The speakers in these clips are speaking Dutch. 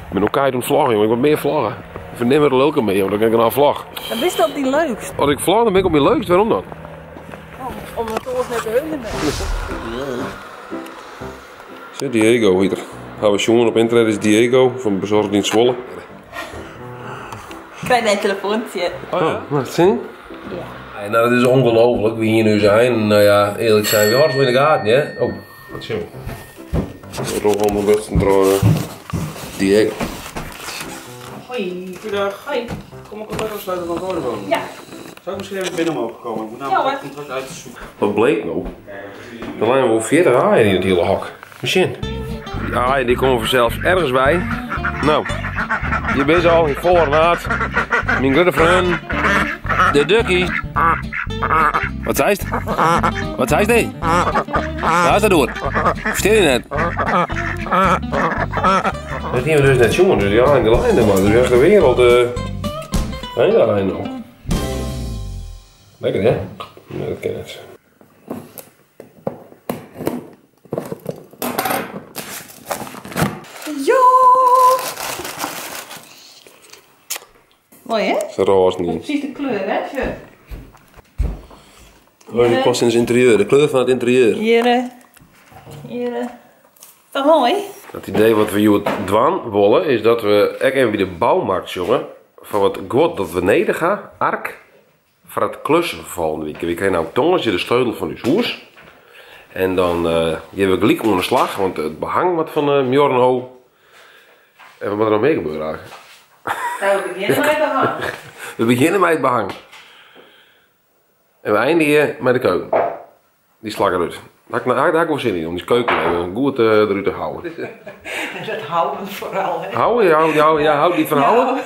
Ik ben ook keihard aan het vloggen, jongen. Ik wil meer vloggen. Ik vind nimmer de leuke mee, want dan kan ik nou vlog. Dan is dat niet leukst. Als ik vlog, dan ben ik op mijn leukst. Waarom dan? Omdat het oors net de heugen bent. Zit Diego hier. Gaan we jongen op internet is Diego van Bezorgdienst Zwolle. Ik krijg net een telefoontje. Oh, wat zie je? Ja. Hey, nou, dat is ongelooflijk wie hier nu zijn. Nou ja, eerlijk zijn we hartstikke in de gaten, hè? Oh, wat zie je? Rol van mijn best draaien. Diego. Hoi. Goedendag. Hoi. Kom ik contact afsluiten van Vodafone? Ja. Zou ik misschien even binnen mogen komen? Ik moet namelijk het contract uit te zoeken. Wat bleek nou? Er zijn wel 40 haaien in het hele hok. Misschien. Die haaien die komen vanzelf ergens bij. Nou, je bent al in volle naad. Mijn goede vriend. De duckie. Wat zei het? Wat zei het? Waar is dat door? Verstel je net? Dat gingen we dus net jongen, dus ja, in de lijn man. Dus echt de wereld. Heen daarheen nog. Lekker hè? Nee, dat ken ik niet. Ja. Mooi hè? Dat is roze niet. Precies de kleur hè? Oh, die past in het interieur, de kleur van het interieur. Hier. Toch mooi? Het idee wat we hier doen willen is dat we echt even bij de bouwmarkt jongen. Van wat God dat we beneden gaan, ark. Voor het klussen volgende week. We krijgen nou tongetje de sleutel van uw huis. En dan geven we gelijk onder de slag, want het behang wat van Mjorno. En wat moet er nog mee gebeuren eigenlijk? Nou, we beginnen met de hand. We beginnen met het behang. En we eindigen met de keuken. Die slag eruit. Daar heb ik wel zin in, om die keuken even goed eruit te houden. Dat houden vooral hè? Houden? Ja, houd die van houden?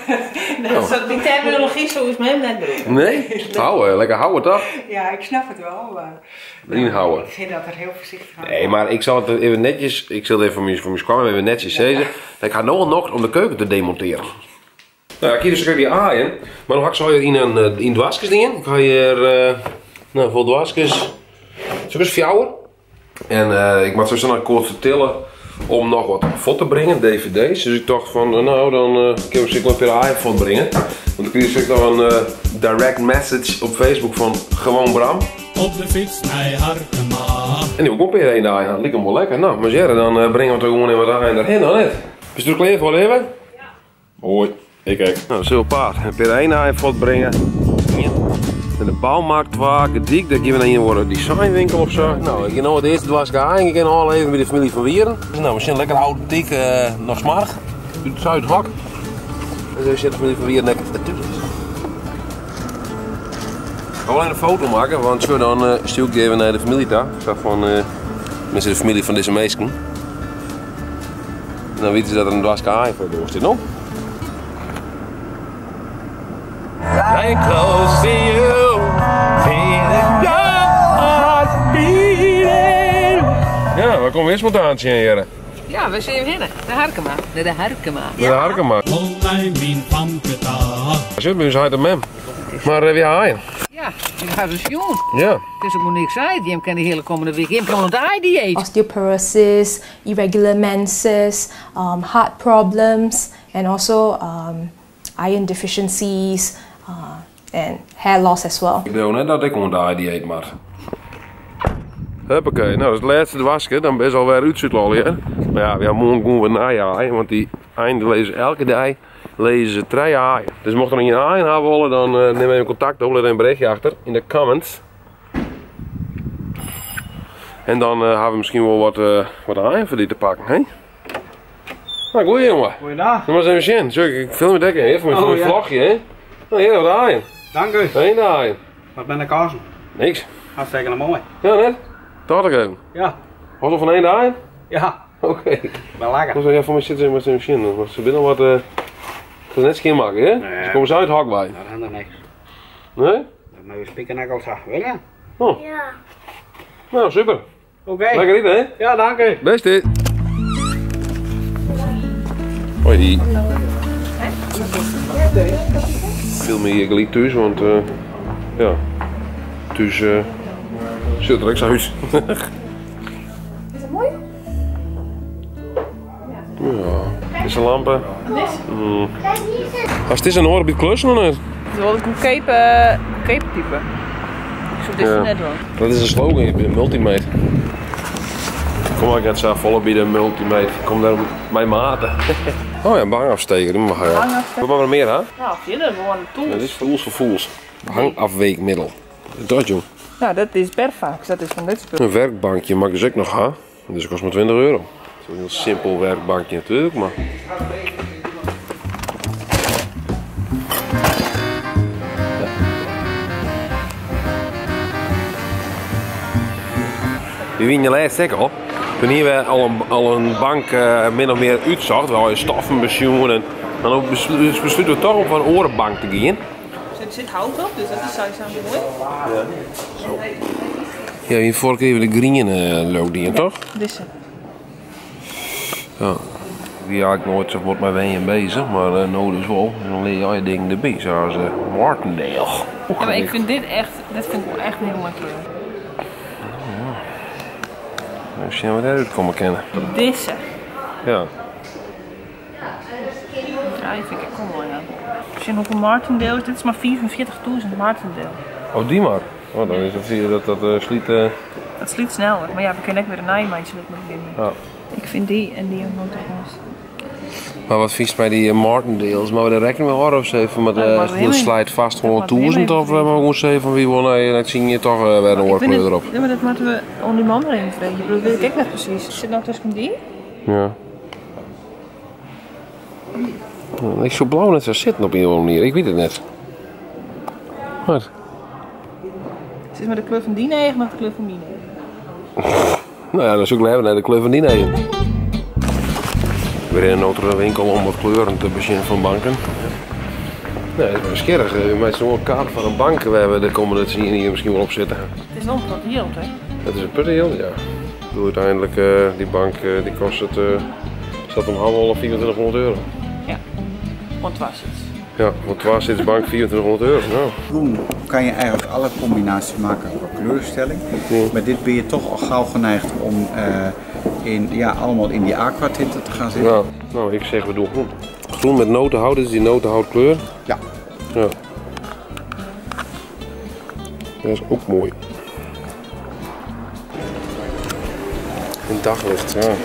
Dat is die terminologie zo is met hem net bedoeld. Nee? Houden, lekker houden toch? Ja, ik snap het wel, maar... Niet houden. Ik vind dat er heel voorzichtig aan. Nee, maar ik zal het even netjes, ik zal het even voor mijn squam even netjes zeggen. Ik ga nog om de keuken te demonteren. Nou, ik hier dus die aaien, maar dan ga ik zo in dwaskes dingen. Ik ga hier, vol dwaskes, zo eens fjouwen. En ik moet zo snel kort vertellen om nog wat voor te brengen, dvd's. Dus ik dacht van, nou dan kunnen we zeker een aaien voor brengen. Want ik kreeg nog een direct message op Facebook van gewoon Bram. Op de fiets naar Harkema. En die komt weer een aaien, dat lijkt hem wel lekker. Nou, maar zeggen, dan brengen we toch gewoon even wat aaien daarheen, dan net. Is het er klaar voor even? Ja. Hoi, ik kijk. Nou, zo paard. Per één aaien voortbrengen. En de bouwmarkt waar, gediek, dat geven we naar een designwinkel of zo. Nou, ik ga het eerste dwaske aaien, ik ga al even bij de familie van Wieren. Nou, we zijn lekker authentiek nog smarig. Uit het Zuidhok. En zo zit de familie van Wieren lekker natuurlijk. Ik ga alleen een foto maken, want zo dan stuur ik die even naar de familie daar. Zo van, mensen de familie van deze meisken. En dan weten ze dat er een dwaske aaien voor door zit, nog. Right close to you, feeling your heart beating. Ja, waar komen we eens spontaan heren? Ja, we zijn beginnen. De Harkema. De Harkema. De Harkema. Online min pampeta. Zit bij ons uit de mem. Maar wie haaien? Ja, ik ga dus jongen. Ja. Dus ik moet niks uit. Je kan de hele komende week in plan het dieet. Osteoporosis, irregular menses, heart problems, and also iron deficiencies and hair loss as well. Ik wil net dat ik een dieet maar. Huppakee, nou dat is het laatste wasken, dan ben je alweer uitzitten al weer. Maar ja, we gaan morgen gaan we naaien, want die einden lezen elke dag lezen ze 3 haaien. Dus mocht er nog een haaien hebben willen, dan neem even contact op, laat een berichtje achter in de comments. En dan hebben we misschien wel wat haaien voor die te pakken, hè? Nou, goeie jongen. Goeiedag. Dan was even zien. Zo, ik film het dekken, hè, voor mijn vlogje, hè. Nou, hier, wat haaien. Dank u. Heen de haaien. Wat ben de kazen? Niks. Hartstikke mooi. Ja, net. Dat ik even. Ja. Was er van één de haaien? Ja. Oké. Wel lekker. Dan zeg je van mij zitten met zijn machine. Want ze binnen wat. Het is net skin maken, hè? Nee. Ze komen ze uit hak bij. Nou, dat is er niks. Nee? Dat moet je spiekernakkels af, wil je? Oh. Ja. Nou, super. Oké. Lekker niet, hè? Ja, dank u. Best dit. Hoi die. Veel meer gelijk thuis, want ja, thuis zit er extra huis. Is het mooi? Ja, Elektrische lampen. Als het is een oor bij het klussen of niet? Het is wel een goedkope type. Ik zou dit net doen. Dat is een slogan, je bent een multimate. Kom maar, ik net zo volop bij de multimate. Kom daar mijn maten. Oh ja, een bangafsteker, die mag je. Wat hebben we meer, hè? Nou, vind je dat gewoon een tool? Dat is Fools for Fools. Hangafweekmiddel. Dat joh. Nou, dat is Perfax, dat is van dit spul. Een werkbankje mag ik dus ook nog gaan. Dus dat kost maar 20 euro. Zo'n heel simpel werkbankje natuurlijk, maar... Wie wien je laatst ook al? Toen hier we al een bank min of meer uitzag, wel je staffenpensioen en dan besluiten we toch om van een orenbank te gaan. Er zit hout op, dus dat is sowieso mooi. Ja, hier vorige keer de green loodien, toch? Deze. Ja. Die had ik nooit zo wordt met ween bezig, maar nou dus wel. En dan leer je dingen erbij, zoals Martindale. Ja, maar ik vind dit vind ik wel echt een heel mooi kleur. Als je wat eruit komen kennen. Deze. Ja. Ja, die vind ik ook mooi aan. Als je nog een Martindale is, dit is maar 44.000 Martindale. Oh, die maar. Oh, dan is dat, zie je dat sliet... Dat sliet sneller, maar ja, we kunnen ook weer een naaimandje met beginnen. Ja. Ik vind die en die ook nooit het Maar wat vies bij die Martindales? Maar we de rekening met houden of zo even met de slijt vast 100.000 of we gewoon zeggen van wie wil nee, dat zie je toch weer een oorkleur erop. Ja, maar dat moeten we om die man erin vregen. Ik bedoel, weet ik net precies. Zit nou tussen die? Ja. Ik zo blauw net zo zitten op een of andere manier, ik weet het net. Wat? Is het met de kleur van die negen of de kleur van die negen? Nou ja, dan zoeken we even naar de kleur van die negen. Weer in een andere winkel om wat kleuren te bezinnen van banken. Nee, dat is skerig. Met zo'n kaart van een bank we hebben, daar komen dat zien hier misschien wel op zitten. Het is nog wat hier op, hè? Dat is een putteel, ja. Ik bedoel, uiteindelijk, die bank die kost het, staat om half 2400 euro. Ja, want was het. Ja, want waar zit de bank 2400 euro? Nou. Groen kan je eigenlijk alle combinaties maken qua kleurstelling. Ja. Maar dit ben je toch al gauw geneigd om allemaal in die aquatinten te gaan zitten. Ja, nou ik zeg we doen groen. Groen met notenhout, dit is die notenhoutkleur. Ja. Ja. Dat is ook mooi. In daglicht, ja. Nou,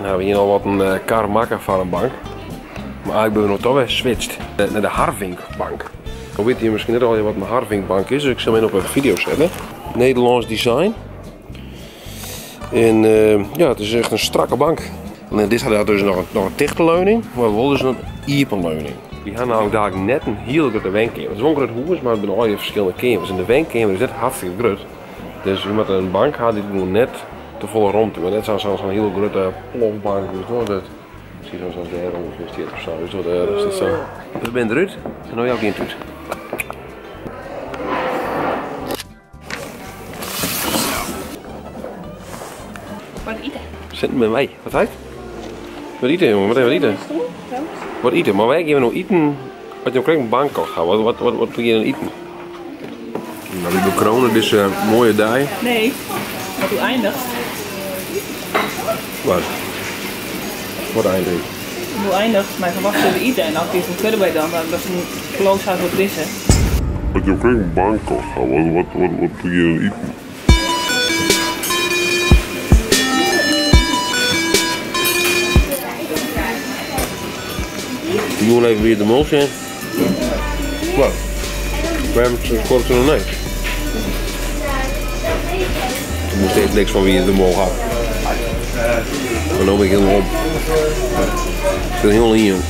we hebben hier al wat een kar maken van een bank. Maar eigenlijk ben we nog toch weer geswitcht naar de Harvinkbank. Dan weet je misschien net al wat een Harvinkbank is, dus ik zal hem op een video zetten. Nederlands design. En ja, het is echt een strakke bank. En dit had dus nog een dichte leuning, maar we wilden dus een iepenleuning. Die gaan namelijk daar net een heel grote wenkamer. Het is wel een groot huis, maar het zijn al die verschillende kamers. En de wenkamer is net hartstikke groot. Dus je met een bank had die gewoon net te volle ruimte. Maar net zo'n heel grote plofbank. Dus dat misschien zoals de her ongeveer of zo. Dus dat is het zo. Dus ik ben eruit en nu jouw kind uit. Wat eten? Zet met mij. Wat heet? Wat eten jongen? Wat hebben we eten? Wat eten? Maar wij geven nog eten. Wat je ook een bank kan gaan. Wat doe je dan eten? Nou, die bekronen, dit is een mooie dag. Nee, wat hoe eindigt? Wat? Wat eindigt? Hoe eindigt mijn verwacht zullen eten en als die van kunnen bij dan, dat is een geloofshuis wat wissen. Wat je ook een bank kan gaan, wat doe je dan eten? Je moet even weer de mol zijn. Wat? We hebben het kort nog niks. Je moest even niks van wie de mol had. Maar nu ben ik helemaal om. Ik ben heel in.